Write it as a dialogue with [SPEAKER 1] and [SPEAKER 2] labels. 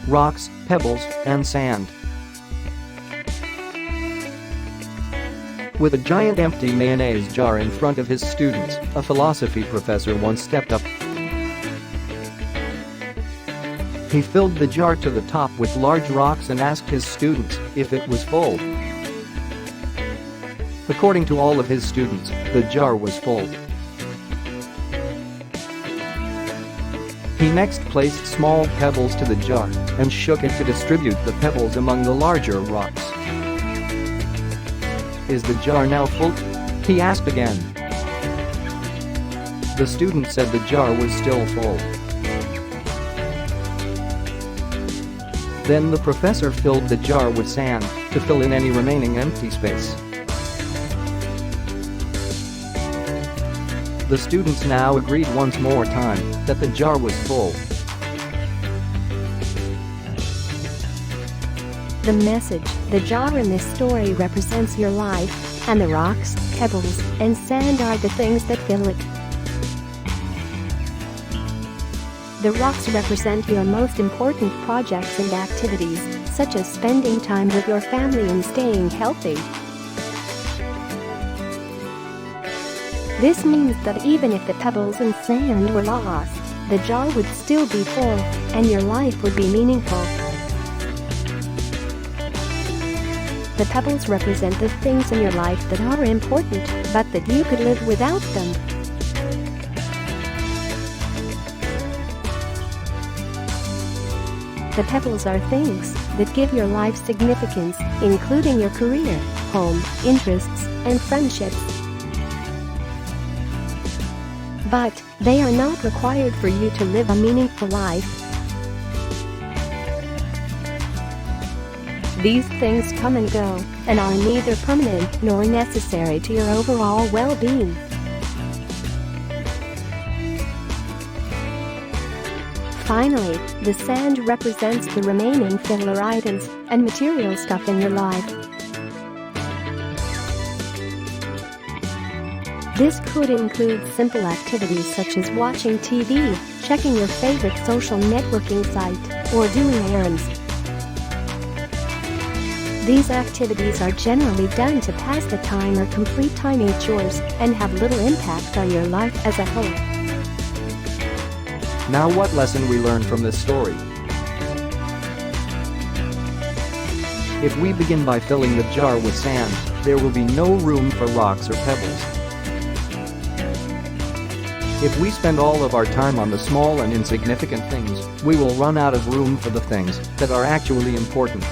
[SPEAKER 1] rocks, pebbles, and sand. With a giant empty mayonnaise jar in front of his students, a philosophy professor once stepped up. He filled the jar to the top with large rocks and asked his students if it was full. According to all of his students, the jar was full. He next placed small pebbles to the jar and shook it to distribute the pebbles among the larger rocks. "Is the jar now full?" he asked again. The student said the jar was still full. Then the professor filled the jar with sand to fill in any remaining empty space. The students now agreed once more time that the jar was full.
[SPEAKER 2] The message: the jar in this story represents your life, and the rocks, pebbles, and sand are the things that fill it. The rocks represent your most important projects and activities, such as spending time with your family and staying healthy. This means that even if the pebbles and sand were lost, the jar would still be full, and your life would be meaningful. The pebbles represent the things in your life that are important, but that you could live without them. The pebbles are things that give your life significance, including your career, home, interests, and friendships. But they are not required for you to live a meaningful life. These things come and go and are neither permanent nor necessary to your overall well-being. Finally, the sand represents the remaining filler items and material stuff in your life. This could include simple activities such as watching TV, checking your favorite social networking site, or doing errands. These activities are generally done to pass the time or complete tiny chores and have little impact on your life as a whole.
[SPEAKER 1] Now, what lesson we learned from this story? If we begin by filling the jar with sand, there will be no room for rocks or pebbles. If we spend all of our time on the small and insignificant things, we will run out of room for the things that are actually important.